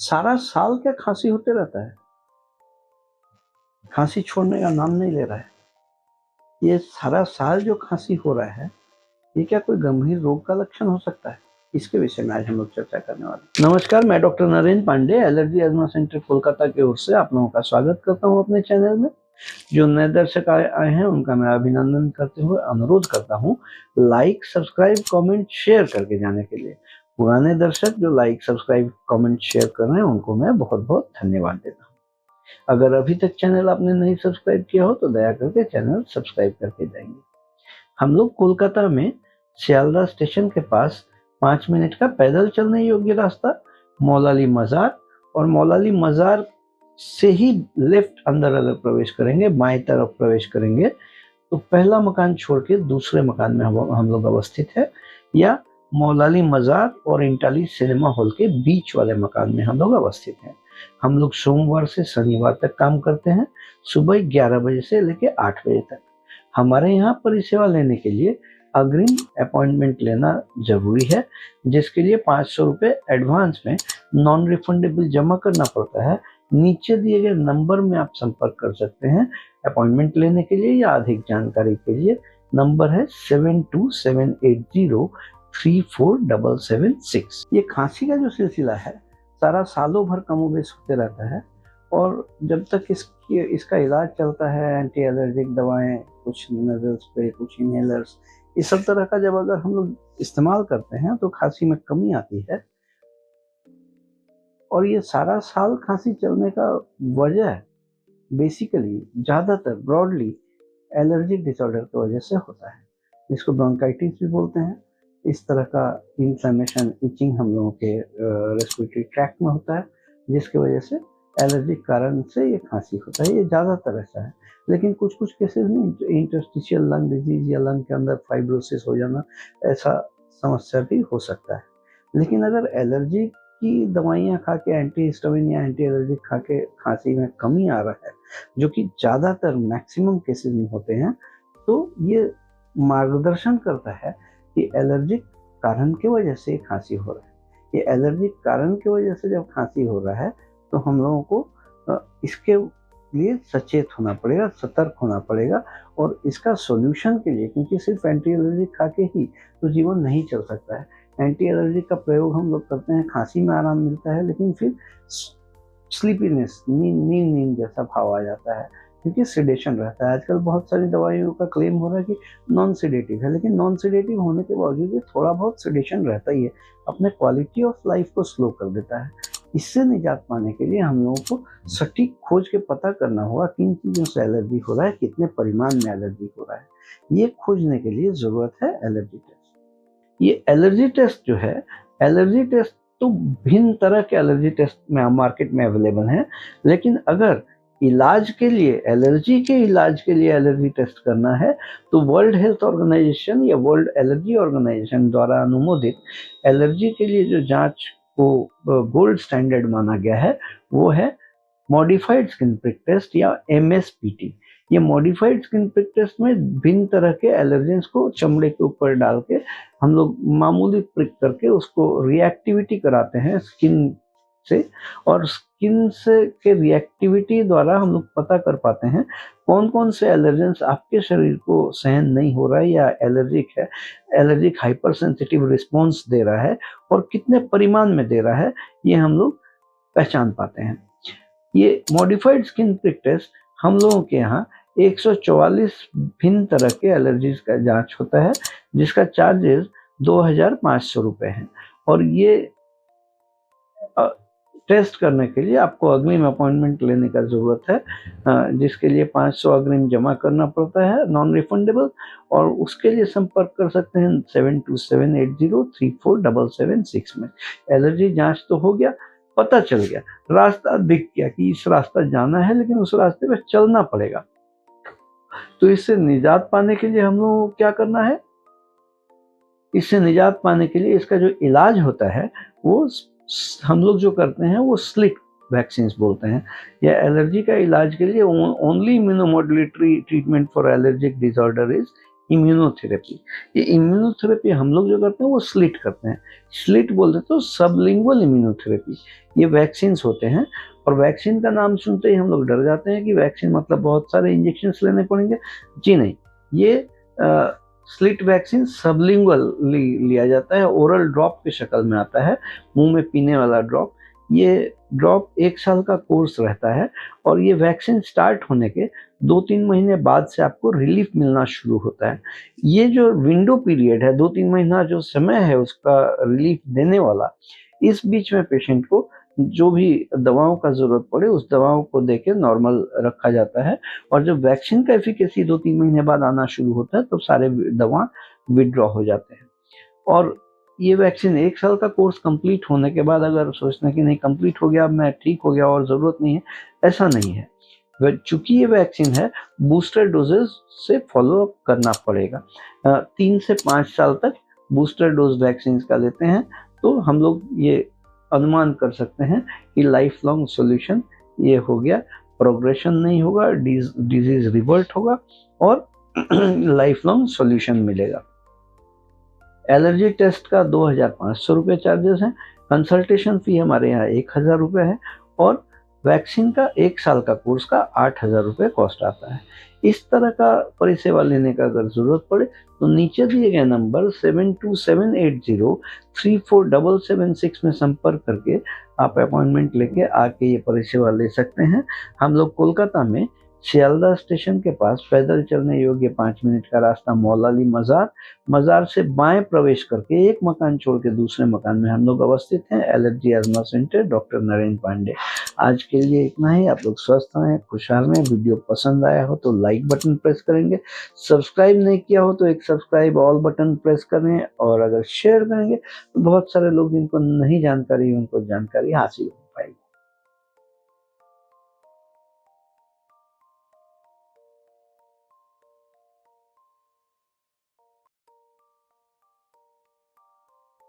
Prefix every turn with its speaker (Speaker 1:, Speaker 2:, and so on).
Speaker 1: सारा साल क्या खांसी होते रहता है, खांसी छोड़ने का नाम नहीं ले रहा है। ये सारा साल जो खांसी हो रहा है, ये क्या कोई गंभीर रोग का लक्षण हो सकता है? इसके विषय में आज हम लोग चर्चा करने वाले हैं। नमस्कार, मैं doctor Narendra Pandey, allergy asthma centre Kolkata की ओर से आप लोगों का स्वागत करता हूं अपने चैनल में। जो नए दर्शक आए हैं उनका मैं अभिनंदन करते हुए अनुरोध करता हूं, लाइक, सब्सक्राइब, कमेंट, शेयर करके जाने के लिए। पुराने दर्शक जो लाइक, सब्सक्राइब, कमेंट, शेयर कर रहे हैं उनको मैं बहुत बहुत धन्यवाद देता हूँ। अगर अभी तक चैनल आपने नहीं सब्सक्राइब किया हो तो दया करके चैनल सब्सक्राइब करके जाएंगे। हम लोग कोलकाता में सियालदह स्टेशन के पास 5 मिनट का पैदल चलने योग्य रास्ता मौलाली मजार, और मौलाली मजार से ही लेफ्ट अंदर अगर प्रवेश करेंगे, बाएं तरफ प्रवेश करेंगे तो पहला मकान छोड़ के दूसरे मकान में हम लोग अवस्थित है, या मौलाली मजार और इंटाली सिनेमा हॉल के बीच वाले मकान में हम लोग अवस्थित हैं। हम लोग सोमवार से शनिवार तक काम करते हैं, सुबह 11 बजे से लेकर 8 बजे तक। हमारे यहाँ परिसेवा लेने के लिए अग्रिम अपॉइंटमेंट लेना जरूरी है, जिसके लिए 500 रुपये एडवांस में नॉन रिफंडेबल जमा करना पड़ता है। नीचे दिए गए नंबर में आप संपर्क कर सकते हैं अपॉइंटमेंट लेने के लिए या अधिक जानकारी के लिए। नंबर है 7278034776। ये खांसी का जो सिलसिला है सारा सालों भर कमोबेश होते रहता है, और जब तक इसका इलाज चलता है, एंटी एलर्जिक दवाएं, कुछ नजल स्प्रे, कुछ इनहेलर्स, इस सब तरह का जब अगर हम लोग इस्तेमाल करते हैं तो खांसी में कमी आती है। और ये सारा साल खांसी चलने का वजह बेसिकली ज़्यादातर ब्रॉडली एलर्जिक डिसऑर्डर की वजह से होता है, जिसको ब्रोंकाइटिस भी बोलते हैं। इस तरह का इन्फ्लेमेशन, इचिंग हम लोगों के रेस्पिरेटरी ट्रैक्ट में होता है, जिसकी वजह से एलर्जिक कारण से ये खांसी होता है। ये ज़्यादातर ऐसा है, लेकिन कुछ कुछ केसेस में इंटरस्टिशियल लंग डिजीज या लंग के अंदर फाइब्रोसिस हो जाना, ऐसा समस्या भी हो सकता है। लेकिन अगर एलर्जी की दवाइयाँ खा के, एंटी हिस्टामिन या एंटी एलर्जिक खा के खांसी में कमी आ रहा है, जो कि ज़्यादातर मैक्सिमम केसेस में होते हैं, तो ये मार्गदर्शन करता है कि एलर्जिक कारण की वजह से खांसी हो रहा है। ये एलर्जिक कारण की वजह से जब खांसी हो रहा है तो हम लोगों को इसके लिए सचेत होना पड़ेगा, सतर्क होना पड़ेगा, और इसका सॉल्यूशन के लिए, क्योंकि सिर्फ एंटी एलर्जिक खा के ही तो जीवन नहीं चल सकता है। एंटी एलर्जिक का प्रयोग हम लोग करते हैं, खांसी में आराम मिलता है, लेकिन फिर स्लीपीनेस, नींद जैसा भाव आ जाता है, क्योंकि सिडेशन रहता है। आजकल बहुत सारी दवाइयों का क्लेम हो रहा है कि नॉन सिडेटिव है, लेकिन नॉन सिडेटिव होने के बावजूद भी थोड़ा बहुत सिडेशन रहता ही है, अपने क्वालिटी ऑफ लाइफ को स्लो कर देता है। इससे निजात पाने के लिए हम लोगों को सटीक खोज के पता करना होगा किन चीज़ों से एलर्जी हो रहा है, कितने परिमाण में एलर्जी हो रहा है। ये खोजने के लिए ज़रूरत है एलर्जी टेस्ट। ये एलर्जी टेस्ट जो है, एलर्जी टेस्ट तो भिन्न तरह के एलर्जी टेस्ट में मार्केट में अवेलेबल हैं, लेकिन अगर इलाज के लिए, एलर्जी के इलाज के लिए एलर्जी टेस्ट करना है तो वर्ल्ड हेल्थ ऑर्गेनाइजेशन या वर्ल्ड एलर्जी ऑर्गेनाइजेशन द्वारा अनुमोदित एलर्जी के लिए जो जांच को गोल्ड स्टैंडर्ड माना गया है, वो है मॉडिफाइड स्किन प्रिक टेस्ट या MSPT। ये मॉडिफाइड स्किन प्रिक टेस्ट में भिन्न तरह के एलर्जेंस को चमड़े के ऊपर डाल के हम लोग मामूली प्रिक करके उसको रिएक्टिविटी कराते हैं स्किन से, और स्किन से के रिएक्टिविटी द्वारा हम लोग पता कर पाते हैं कौन कौन से एलर्जेंस आपके शरीर को सहन नहीं हो रहा है या एलर्जिक है, एलर्जिक हाइपर सेंसिटिव रिस्पॉन्स दे रहा है, और कितने परिमाण में दे रहा है, ये हम लोग पहचान पाते हैं। ये मॉडिफाइड स्किन प्रिक टेस्ट हम लोगों के यहाँ 144 भिन्न तरह के एलर्जीज का जांच होता है, जिसका चार्जेस 2500 रुपये है। और ये टेस्ट करने के लिए आपको अग्रिम अपॉइंटमेंट लेने का ज़रूरत है, जिसके लिए 500 अग्रिम जमा करना पड़ता है, नॉन रिफंडेबल। और उसके लिए संपर्क कर सकते हैं 7278034776 में। एलर्जी जांच तो हो गया, पता चल गया, रास्ता दिख गया कि इस रास्ता जाना है, लेकिन उस रास्ते पे चलना पड़ेगा। तो इससे निजात पाने के लिए हम लोगों को क्या करना है? इससे निजात पाने के लिए इसका जो इलाज होता है वो हम लोग जो करते हैं वो स्लिट वैक्सीन बोलते हैं। या एलर्जी का इलाज के लिए only immunomodulatory treatment for allergic disorder is immunotherapy. ये इम्यूनोथेरेपी हम लोग जो करते हैं वो स्लिट करते हैं, स्लिट बोलते तो सबलिंगुअल इम्यूनोथेरेपी। ये वैक्सीन होते हैं, और वैक्सीन का नाम सुनते ही हम लोग डर जाते हैं कि वैक्सीन मतलब बहुत सारे इंजेक्शन लेने पड़ेंगे। जी नहीं, ये स्लिट वैक्सीन सबलिंगुअल लिया जाता है, ओरल ड्रॉप की शक्ल में आता है, मुंह में पीने वाला ड्रॉप। ये ड्रॉप 1 साल का कोर्स रहता है, और ये वैक्सीन स्टार्ट होने के 2-3 महीने बाद से आपको रिलीफ मिलना शुरू होता है। ये जो विंडो पीरियड है, 2-3 महीना जो समय है उसका रिलीफ देने वाला, इस बीच में पेशेंट को जो भी दवाओं का ज़रूरत पड़े उस दवाओं को देके नॉर्मल रखा जाता है, और जब वैक्सीन का एफिकेसी 2-3 महीने बाद आना शुरू होता है तो सारे दवा विथड्रॉ हो जाते हैं। और ये वैक्सीन 1 साल का कोर्स कंप्लीट होने के बाद अगर सोचते हैं कि नहीं कंप्लीट हो गया, अब मैं ठीक हो गया और ज़रूरत नहीं है, ऐसा नहीं है। चूँकि ये वैक्सीन है, बूस्टर डोजेज़ से फ़ॉलो करना पड़ेगा। 3 से 5 साल तक बूस्टर डोज़ वैक्सीन का लेते हैं, तो हम लोग ये अनुमान कर सकते हैं कि लाइफ लॉन्ग सॉल्यूशन ये हो गया, प्रोग्रेशन नहीं होगा, डिजीज़ रिवर्ट होगा और लाइफ लॉन्ग सॉल्यूशन मिलेगा। एलर्जी टेस्ट का 2,500 रुपये चार्जेस हैं, कंसल्टेशन फ़ी हमारे यहाँ 1,000 रुपये है, और वैक्सीन का 1 साल का कोर्स का 8,000 रुपये कॉस्ट आता है। इस तरह का परिसेवा लेने का अगर ज़रूरत पड़े तो नीचे दिए गए नंबर 7278034776 में संपर्क करके आप अपॉइंटमेंट लेके आके ये परिसेवा ले सकते हैं। हम लोग कोलकाता में सियालदह स्टेशन के पास पैदल चलने योग्य 5 मिनट का रास्ता मौलाली मज़ार से बाएं प्रवेश करके एक मकान छोड़ के दूसरे मकान में हम लोग अवस्थित हैं। एलर्जी अजमा सेंटर, डॉक्टर नरेंद्र पांडे। आज के लिए इतना ही। आप लोग स्वस्थ रहें, खुशहाल रहें। वीडियो पसंद आया हो तो लाइक बटन प्रेस करेंगे, सब्सक्राइब नहीं किया हो तो एक सब्सक्राइब ऑल बटन प्रेस करें, और अगर शेयर करेंगे तो बहुत सारे लोग जिनको नहीं जानकारी उनको जानकारी हासिल हो।